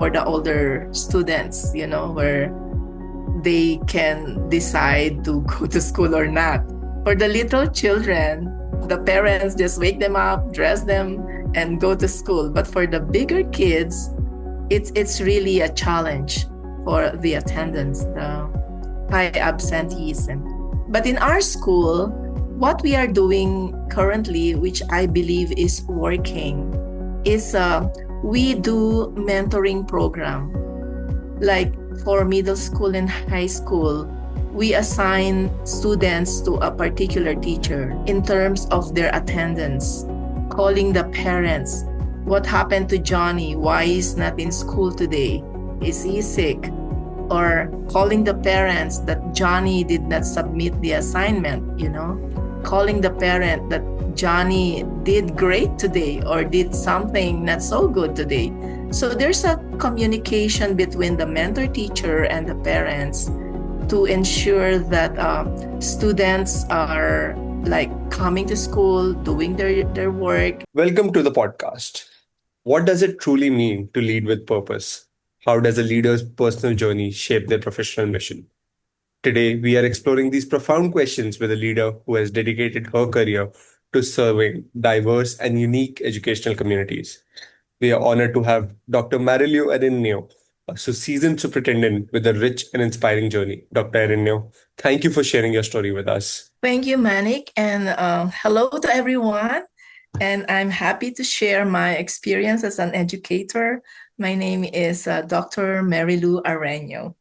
for the older students, where they can decide to go to school or not. For the little children, the parents just wake them up, dress them, and go to school. But for the bigger kids, it's really a challenge for the attendance, the high absenteeism. But in our school, what we are doing currently, which I believe is working, is we do mentoring program. Like for middle school and high school, we assign students to a particular teacher in terms of their attendance, calling the parents. What happened to Johnny? Why he's not in school today? Is he sick? Or calling the parents that Johnny did not submit the assignment, calling the parent that Johnny did great today or did something not so good today. So there's a communication between the mentor teacher and the parents to ensure that students are like coming to school, doing their work. Welcome to the podcast. What does it truly mean to lead with purpose? How does a leader's personal journey shape their professional mission? Today, we are exploring these profound questions with a leader who has dedicated her career to serving diverse and unique educational communities. We are honored to have Dr. Marilou Areno, a seasoned superintendent with a rich and inspiring journey. Dr. Areno, thank you for sharing your story with us. Thank you, Manik, and hello to everyone. And I'm happy to share my experience as an educator. My name is Dr. Marilou Areno,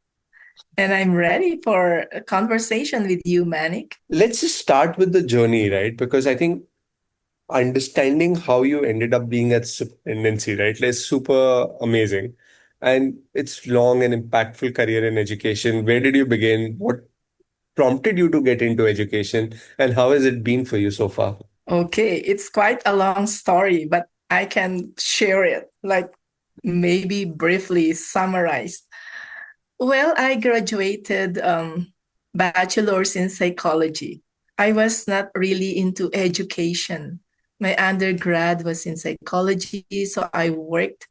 and I'm ready for a conversation with you, Manik. Let's just start with the journey, right? Because I think understanding how you ended up being at superintendency, right? Is super amazing. And it's long and impactful career in education. Where did you begin? What prompted you to get into education? And how has it been for you so far? Okay, it's quite a long story, but I can share it, like maybe briefly summarized. Well, I graduated bachelor's in psychology. I was not really into education. My undergrad was in psychology, so I worked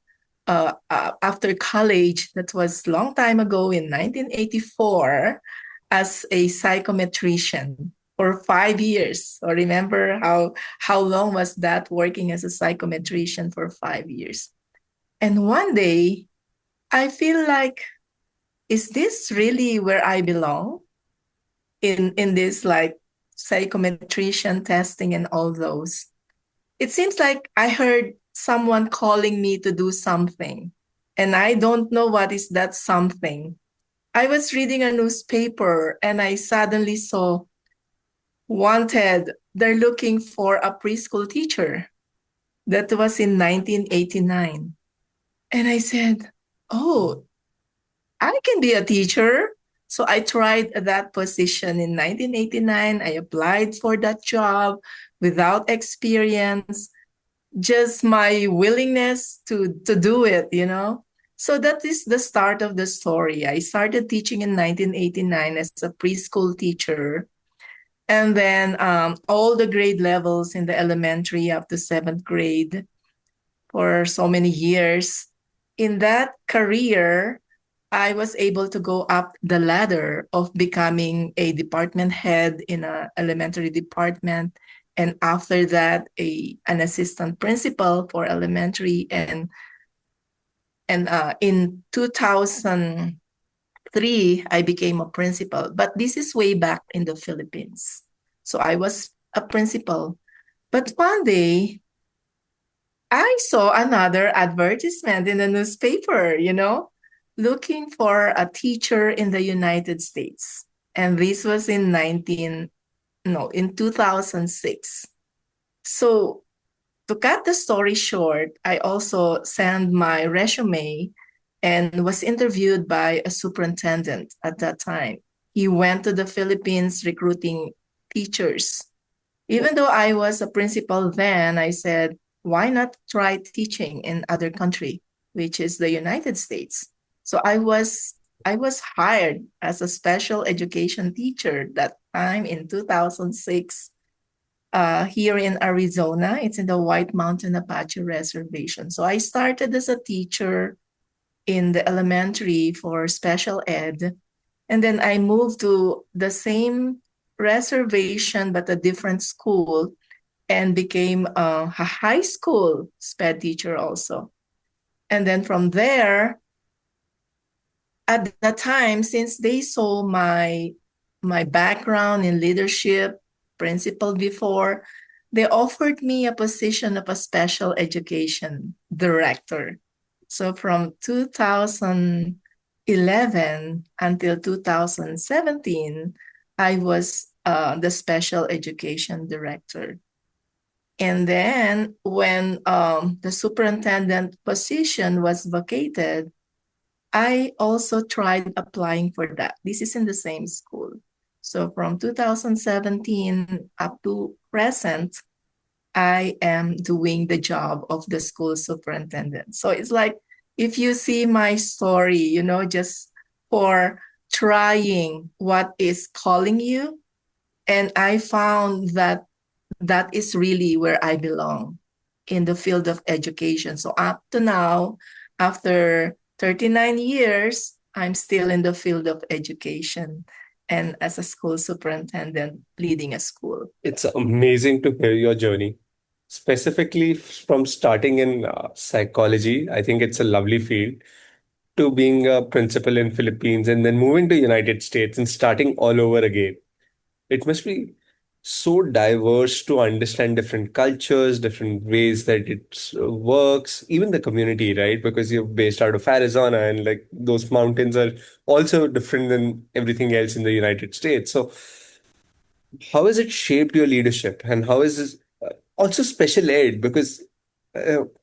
after college. That was long time ago in 1984 as a psychometrician for 5 years. So remember how long was that working as a psychometrician for 5 years? And one day I feel like, is this really where I belong in this like psychometrician testing and all those? It seems like I heard someone calling me to do something, and I don't know what is that something. I was reading a newspaper and I suddenly saw wanted, they're looking for a preschool teacher. That was in 1989. And I said, oh, I can be a teacher. So I tried that position in 1989. I applied for that job without experience, just my willingness to do it. So that is the start of the story. I started teaching in 1989 as a preschool teacher. And then all the grade levels in the elementary up to seventh grade for so many years. In that career, I was able to go up the ladder of becoming a department head in an elementary department. And after that, an assistant principal for elementary. And in 2003, I became a principal. But this is way back in the Philippines. So I was a principal. But one day, I saw another advertisement in the newspaper, looking for a teacher in the United States. And this was in 2006. So to cut the story short, I also sent my resume and was interviewed by a superintendent at that time. He went to the Philippines recruiting teachers. Even though I was a principal then, I said, why not try teaching in other country, which is the United States? So I was hired as a special education teacher that time in 2006 here in Arizona. It's in the White Mountain Apache Reservation. So I started as a teacher in the elementary for special ed. And then I moved to the same reservation, but a different school, and became a high school SPED teacher also. And then from there, at that time, since they saw my background in leadership, principal before, they offered me a position of a special education director. So from 2011 until 2017, I was the special education director. And then when the superintendent position was vacated, I also tried applying for that. This is in the same school. So from 2017 up to present, I am doing the job of the school superintendent. So it's like if you see my story, just for trying what is calling you, and I found that that is really where I belong in the field of education. So up to now, after 39 years, I'm still in the field of education and as a school superintendent leading a school. It's amazing to hear your journey, specifically from starting in psychology. I think it's a lovely field to being a principal in Philippines and then moving to United States and starting all over again. It must be so diverse to understand different cultures, different ways that it works, even the community, right? Because you're based out of Arizona and like those mountains are also different than everything else in the United States. So how has it shaped your leadership and how is this also special ed? Because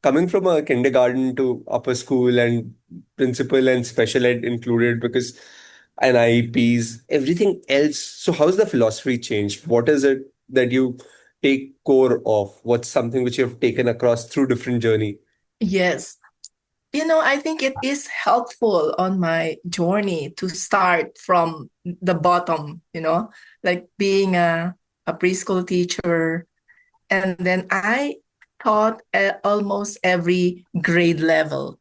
coming from a kindergarten to upper school and principal and special ed included, because and IEPs, everything else. So how's the philosophy changed? What is it that you take core of? What's something which you have taken across through different journey? Yes. I think it is helpful on my journey to start from the bottom, like being a preschool teacher. And then I taught at almost every grade level.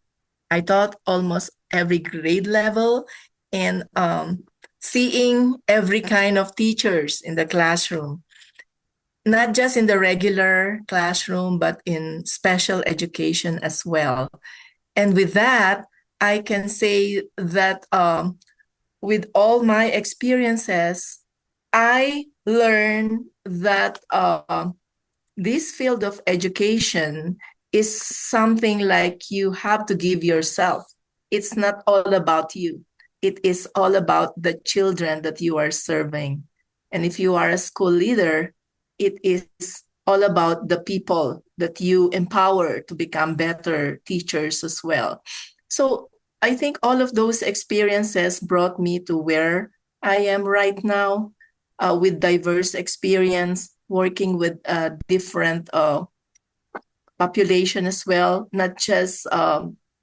I taught almost every grade level and seeing every kind of teachers in the classroom, not just in the regular classroom, but in special education as well. And with that, I can say that with all my experiences, I learned that this field of education is something like you have to give yourself. It's not all about you. It is all about the children that you are serving. And if you are a school leader, it is all about the people that you empower to become better teachers as well. So I think all of those experiences brought me to where I am right now, with diverse experience, working with different population as well, not just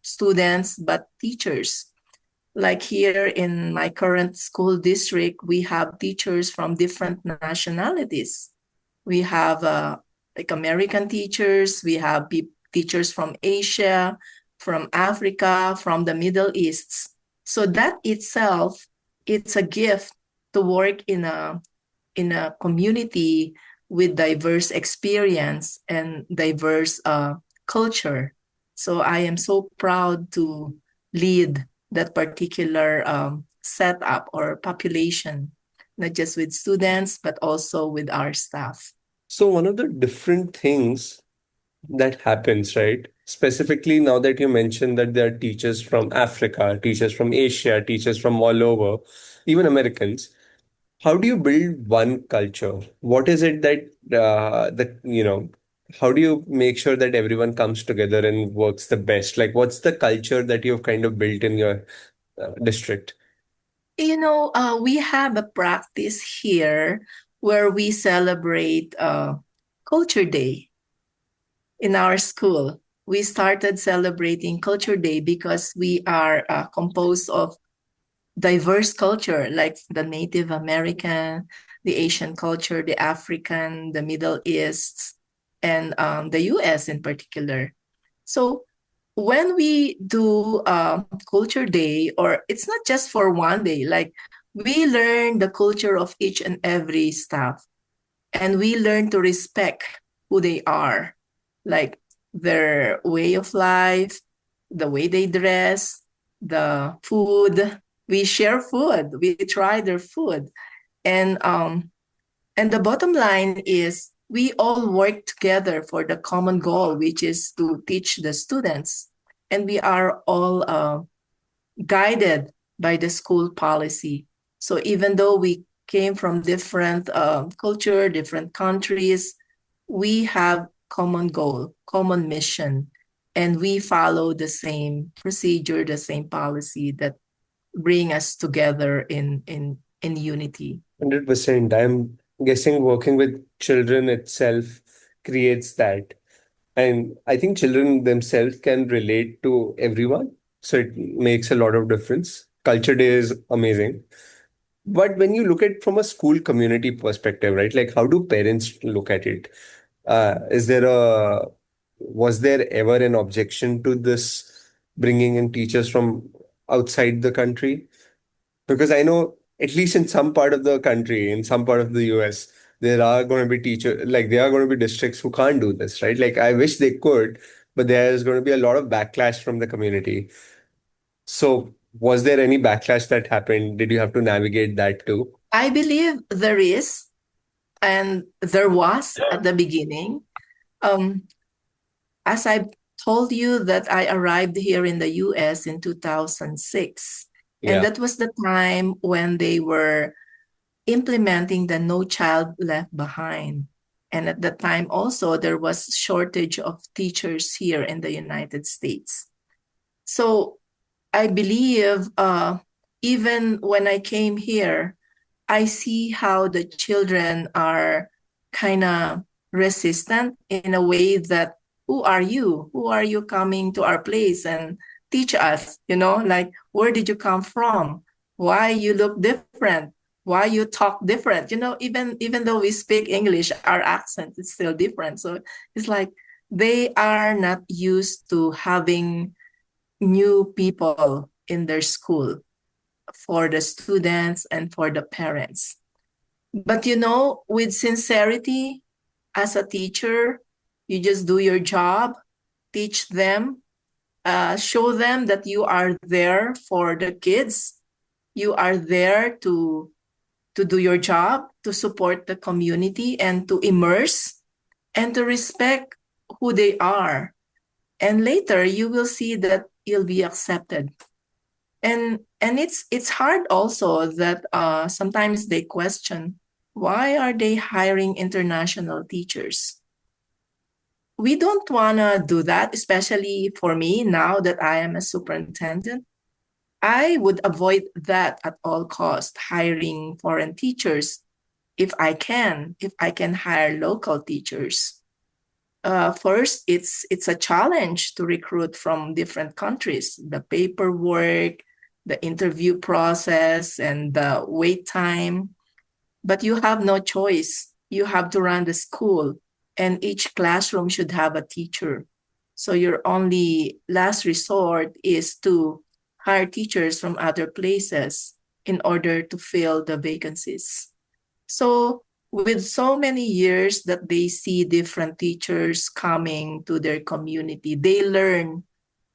students, but teachers. Like here in my current school district, we have teachers from different nationalities. We have like American teachers, we have teachers from Asia, from Africa, from the Middle East. So that itself, it's a gift to work in a community with diverse experience and diverse culture. So I am so proud to lead that particular setup or population, not just with students, but also with our staff. So one of the different things that happens, right? Specifically now that you mentioned that there are teachers from Africa, teachers from Asia, teachers from all over, even Americans. How do you build one culture? What is it that how do you make sure that everyone comes together and works the best? Like, what's the culture that you've kind of built in your district? We have a practice here where we celebrate Culture Day in our school. We started celebrating Culture Day because we are composed of diverse culture, like the Native American, the Asian culture, the African, the Middle East, and the US in particular. So when we do culture day, or it's not just for one day, like we learn the culture of each and every staff, and we learn to respect who they are, like their way of life, the way they dress, the food. We share food, we try their food, and the bottom line is we all work together for the common goal, which is to teach the students. And we are all guided by the school policy. So even though we came from different culture, different countries, we have common goal, common mission, and we follow the same procedure, the same policy that bring us together in unity. 100%. I'm guessing working with children itself creates that. And I think children themselves can relate to everyone. So it makes a lot of difference. Culture Day is amazing. But when you look at from a school community perspective, right? Like how do parents look at it? Is there a was there ever an objection to this bringing in teachers from outside the country? Because I know at least in some part of the country, in some part of the US, there are going to be there are going to be districts who can't do this, right? Like I wish they could, but there's going to be a lot of backlash from the community. So was there any backlash that happened? Did you have to navigate that too? I believe there is, and there was at the beginning. Um, as I told you that I arrived here in the US in 2006, and Yeah. that was the time when they were implementing the No Child Left Behind. And at the time also there was shortage of teachers here in the United States. So I believe even when I came here, I see how the children are kind of resistant in a way that who are you? Who are you coming to our place and teach us? Like where did you come from? Why you look different? Why you talk different? Even though we speak English, our accent is still different. So it's like they are not used to having new people in their school for the students and for the parents. But with sincerity as a teacher, you just do your job, teach them, show them that you are there for the kids. You are there to do your job, to support the community, and to immerse and to respect who they are. And later, you will see that you'll be accepted. And it's hard also that sometimes they question, why are they hiring international teachers? We don't want to do that, especially for me now that I am a superintendent. I would avoid that at all cost, hiring foreign teachers if I can hire local teachers. First, it's a challenge to recruit from different countries. The paperwork, the interview process, and the wait time. But you have no choice. You have to run the school, and each classroom should have a teacher. So your only last resort is to hire teachers from other places in order to fill the vacancies. So, with so many years that they see different teachers coming to their community, they learn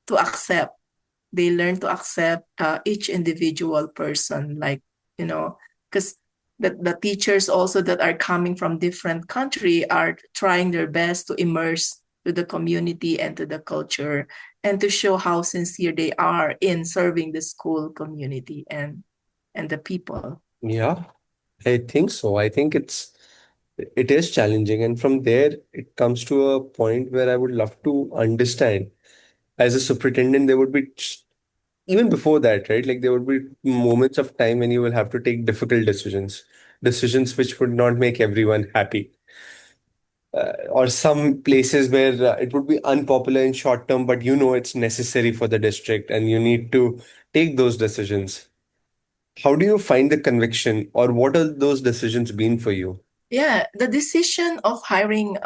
to accept each individual person, like, because the teachers also that are coming from different country are trying their best to immerse to the community and to the culture, and to show how sincere they are in serving the school community and the people. Yeah, I think so. I think it is challenging. And from there, it comes to a point where I would love to understand. As a superintendent, there would be even before that, right? Like there would be moments of time when you will have to take difficult decisions, decisions which would not make everyone happy. Or some places where it would be unpopular in short term, but you know it's necessary for the district and you need to take those decisions. How do you find the conviction, or what are those decisions been for you? Yeah, the decision of hiring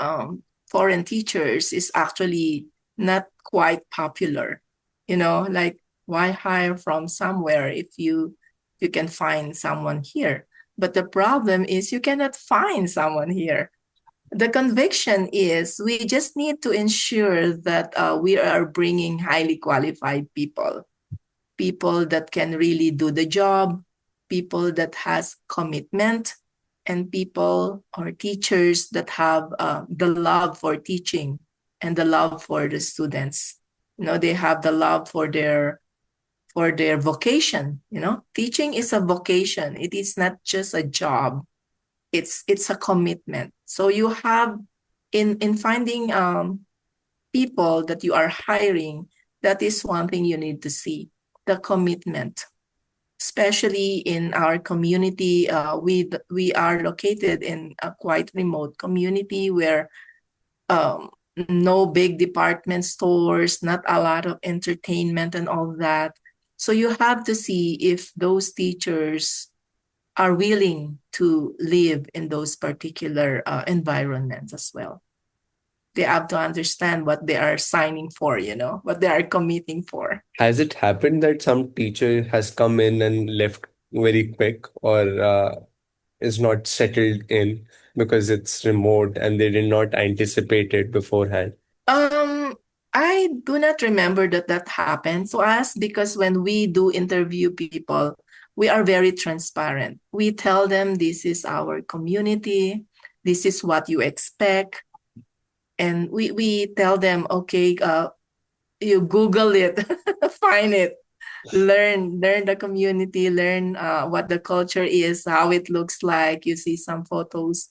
foreign teachers is actually not quite popular. Like why hire from somewhere if you can find someone here? But the problem is you cannot find someone here. The conviction is we just need to ensure that we are bringing highly qualified people that can really do the job, people that has commitment, and people or teachers that have the love for teaching and the love for the students. They have the love for their vocation. Teaching is a vocation. It is not just a job. It's a commitment. So you have in finding people that you are hiring, that is one thing you need to see, the commitment. Especially in our community, we are located in a quite remote community where um, no big department stores, not a lot of entertainment and all that. So you have to see if those teachers are willing to live in those particular environments as well. They have to understand what they are signing for, what they are committing for. Has it happened that some teacher has come in and left very quick, or is not settled in because it's remote and they did not anticipate it beforehand? Um, I do not remember that happened. So as because when we do interview people, we are very transparent. We tell them this is our community, this is what you expect, and we tell them, okay, you Google it, find it, learn the community, learn what the culture is, how it looks like. You see some photos.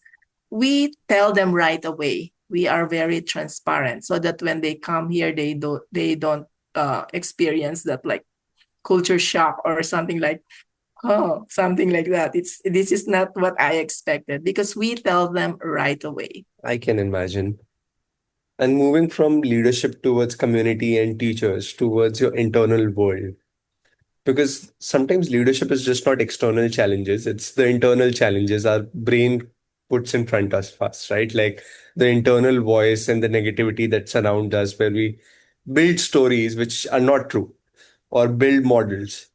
We tell them right away. We are very transparent so that when they come here, they don't experience that like culture shock or something like, oh, something like that. This is not what I expected, because we tell them right away. I can imagine. And moving from leadership towards community and teachers towards your internal world, because sometimes leadership is just not external challenges, it's the internal challenges our brain puts in front of us, right? Like the internal voice and the negativity that surrounds us, where we build stories which are not true or build models.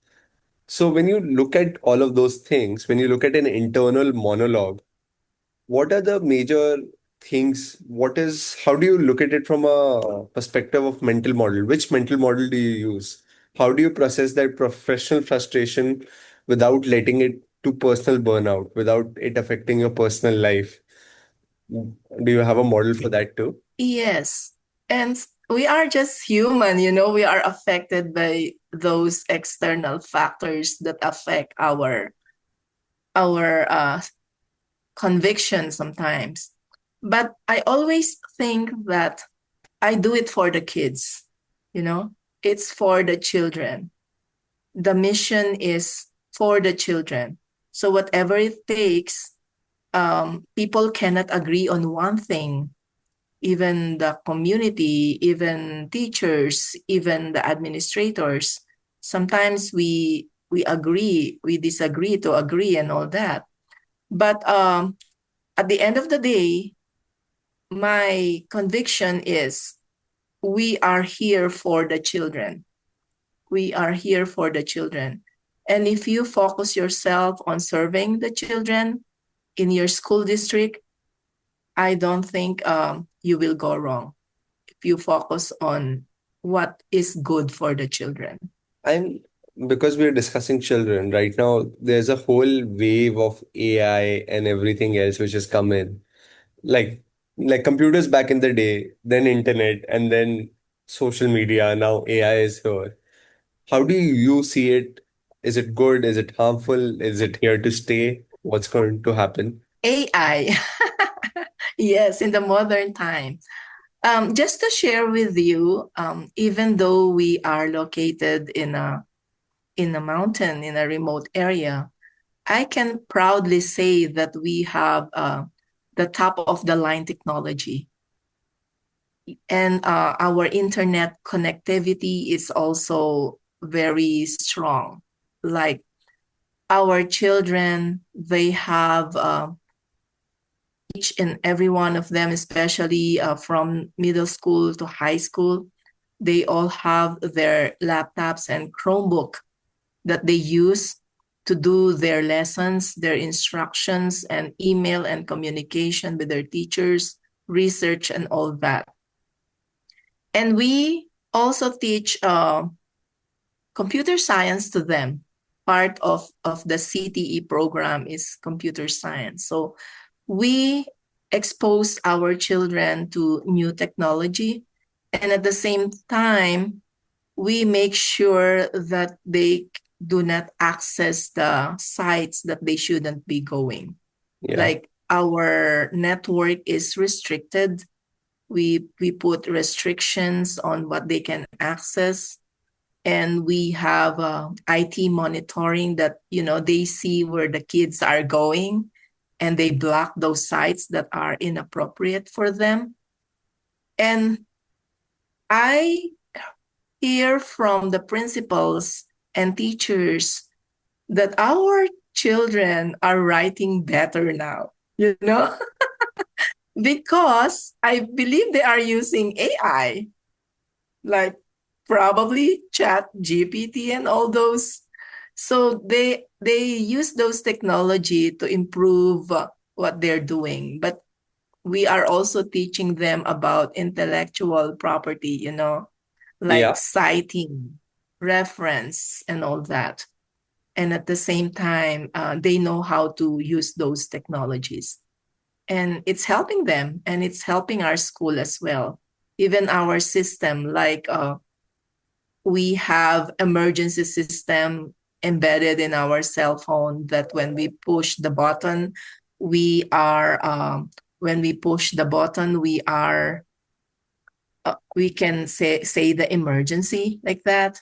So when you look at all of those things, when you look at an internal monologue, what are the major things? How do you look at it from a perspective of mental model? Which mental model do you use? How do you process that professional frustration without letting it to personal burnout, without it affecting your personal life? Do you have a model for that too? Yes. And we are just human, we are affected by those external factors that affect our conviction sometimes. But I always think that I do it for the kids, you know? It's for the children. The mission is for the children. So whatever it takes, people cannot agree on one thing. Even the community, even teachers, even the administrators. Sometimes we agree, we disagree to agree and all that. But at the end of the day, my conviction is we are here for the children. We are here for the children. And if you focus yourself on serving the children in your school district, I don't think you will go wrong if you focus on what is good for the children. And because we're discussing children right now, there's a whole wave of AI and everything else which has come in. Like computers back in the day, then internet, and then social media. Now AI is here. How do you see it? Is it good? Is it harmful? Is it here to stay? What's going to happen? AI, yes, in the modern time. Just to share with you, even though we are located in a mountain in a remote area, I can proudly say that we have the top of the line technology, and our internet connectivity is also very strong. Like our children, they have each and every one of them, especially from middle school to high school, They all have their laptops and Chromebook that they use to do their lessons, their instructions, and email and communication with their teachers, research, and all that. And we also teach computer science to them. Part of the CTE program is computer science. So we expose our children to new technology. And at the same time, we make sure that they do not access the sites that they shouldn't be going. Yeah. Like our network is restricted. We put restrictions on what they can access, and we have IT monitoring that they see where the kids are going, and they block those sites that are inappropriate for them. And I hear from the principals and teachers that our children are writing better now, because I believe they are using AI, like probably Chat GPT and all those. So they use those technology to improve what they're doing. But we are also teaching them about intellectual property, like Yeah. citing, reference, and all that. And at the same time, they know how to use those technologies. And it's helping them, and it's helping our school as well. Even our system, like we have emergency system embedded in our cell phone that when we push the button, we are when we push the button, we can say the emergency like that,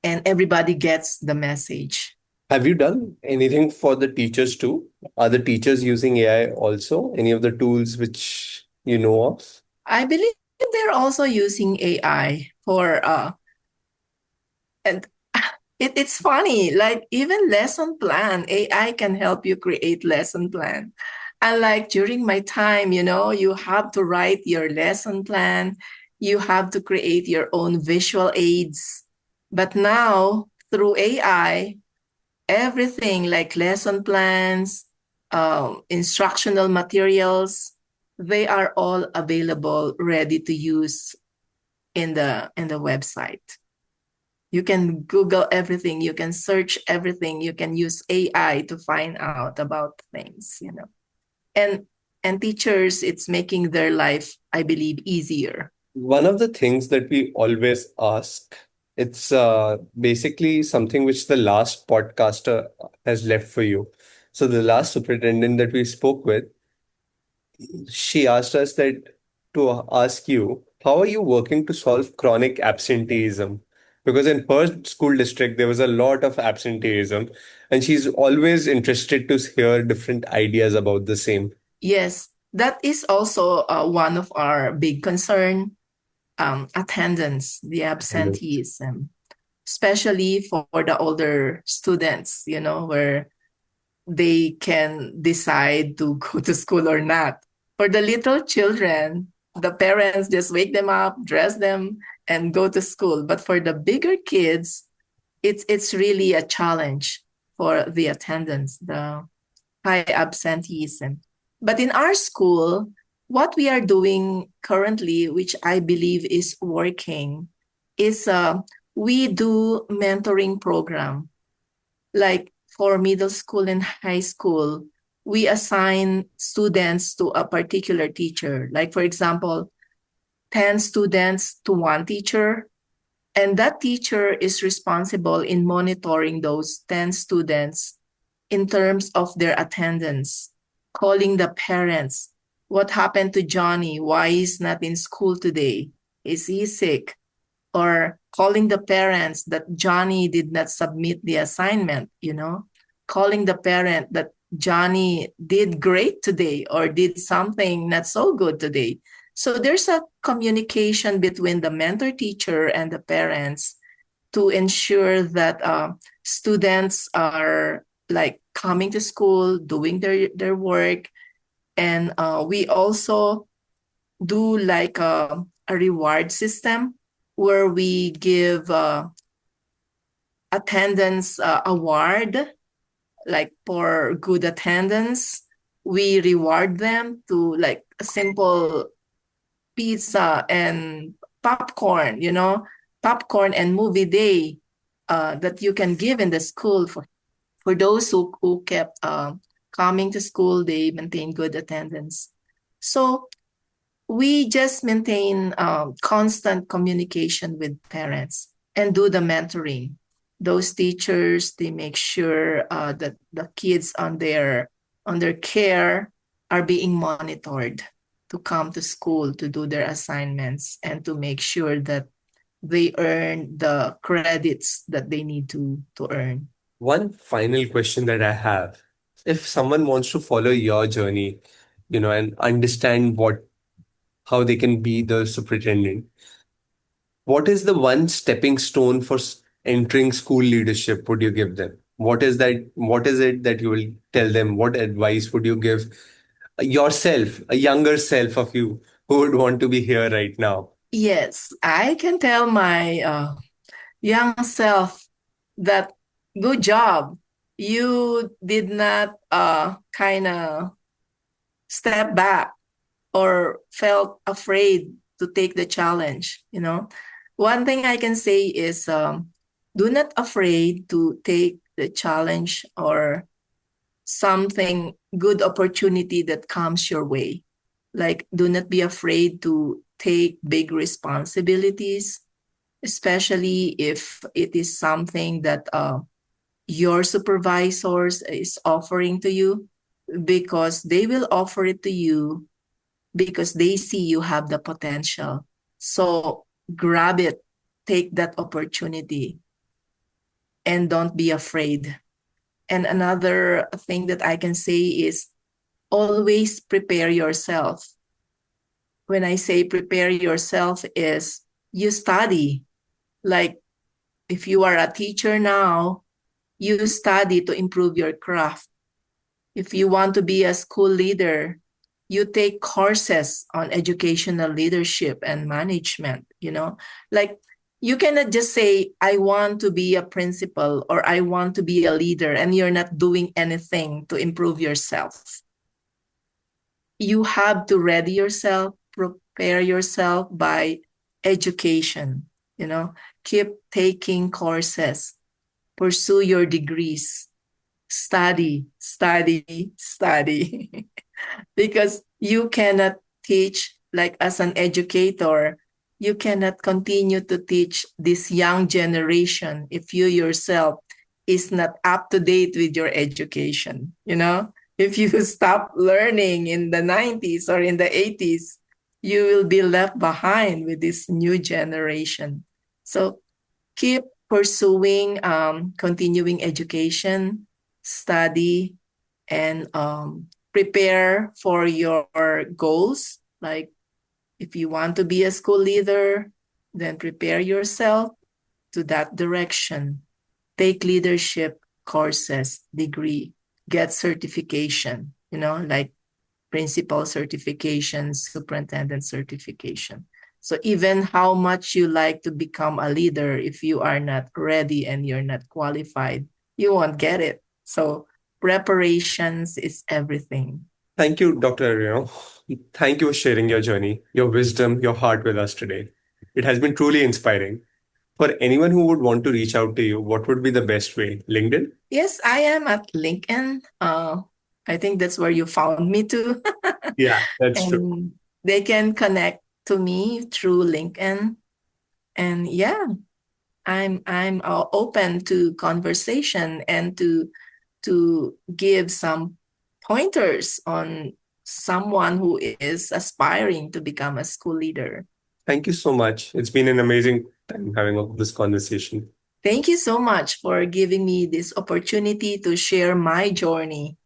and everybody gets the message. Have you done anything for the teachers too? Are the teachers using AI also? Any of the tools which you know of? I believe they're also using AI for and it's funny, like even lesson plan, AI can help you create lesson plan. And like during my time, you have to write your lesson plan, you have to create your own visual aids. But now through AI, everything like lesson plans, instructional materials, they are all available, ready to use in the website. You can Google everything, you can search everything, you can use AI to find out about things. And and teachers, it's making their life, I believe, easier. One of the things that we always ask, it's basically something which the last podcaster has left for you. So the last superintendent that we spoke with, she asked us that to ask you, how are you working to solve chronic absenteeism? Because in her school district, there was a lot of absenteeism, and she's always interested to hear different ideas about the same. Yes, that is also one of our big concern, attendance, the absenteeism, especially for the older students, where they can decide to go to school or not. For the little children, the parents just wake them up, dress them, and go to school. But for the bigger kids, it's really a challenge for the attendance, the high absenteeism. But in our school, what we are doing currently, which I believe is working, is we do mentoring program. Like for middle school and high school, we assign students to a particular teacher. Like for example, 10 students to one teacher, and that teacher is responsible in monitoring those 10 students in terms of their attendance, calling the parents. What happened to Johnny? Why he's not in school today? Is he sick? Or calling the parents that Johnny did not submit the assignment, calling the parent that Johnny did great today or did something not so good today. So there's a communication between the mentor teacher and the parents to ensure that students are like coming to school, doing their work. And we also do like a reward system where we give attendance award, like for good attendance. We reward them to like a simple pizza and popcorn, popcorn and movie day that you can give in the school for those who kept coming to school, they maintain good attendance. So we just maintain constant communication with parents and do the mentoring. Those teachers, they make sure that the kids on their care are being monitored to come to school to do their assignments and to make sure that they earn the credits that they need to earn. One final question that I have. If someone wants to follow your journey, and understand how they can be the superintendent, what is the one stepping stone for entering school leadership would you give them? What is it that you will tell them? What advice would you give yourself, a younger self of you who would want to be here right now? Yes, I can tell my young self that good job. You did not kind of step back or felt afraid to take the challenge. One thing I can say is do not afraid to take the challenge or something good opportunity that comes your way. Like do not be afraid to take big responsibilities, especially if it is something that your supervisors is offering to you, because they will offer it to you because they see you have the potential. So grab it, take that opportunity, and don't be afraid. And another thing that I can say is always prepare yourself. When I say prepare yourself is you study. Like if you are a teacher now, you study to improve your craft. If you want to be a school leader, you take courses on educational leadership and management. Like you cannot just say, I want to be a principal or I want to be a leader, and you're not doing anything to improve yourself. You have to ready yourself, prepare yourself by education. Keep taking courses, pursue your degrees, study, study, study. Because you cannot teach, like as an educator, you cannot continue to teach this young generation if you yourself is not up to date with your education. If you stop learning in the 90s or in the 80s, you will be left behind with this new generation. So keep pursuing continuing education, study, and prepare for your goals. Like if you want to be a school leader, then prepare yourself to that direction. Take leadership courses, degree, get certification, like principal certification, superintendent certification. So even how much you like to become a leader, if you are not ready and you're not qualified, you won't get it. So preparations is everything. Thank you, Dr. Areno. Thank you for sharing your journey, your wisdom, your heart with us today. It has been truly inspiring. For anyone who would want to reach out to you, what would be the best way? LinkedIn? Yes, I am at LinkedIn. I think that's where you found me too. Yeah, that's true. And they can connect to me through LinkedIn. And yeah, I'm open to conversation and to give some pointers on someone who is aspiring to become a school leader. Thank you so much. It's been an amazing time having this conversation. Thank you so much for giving me this opportunity to share my journey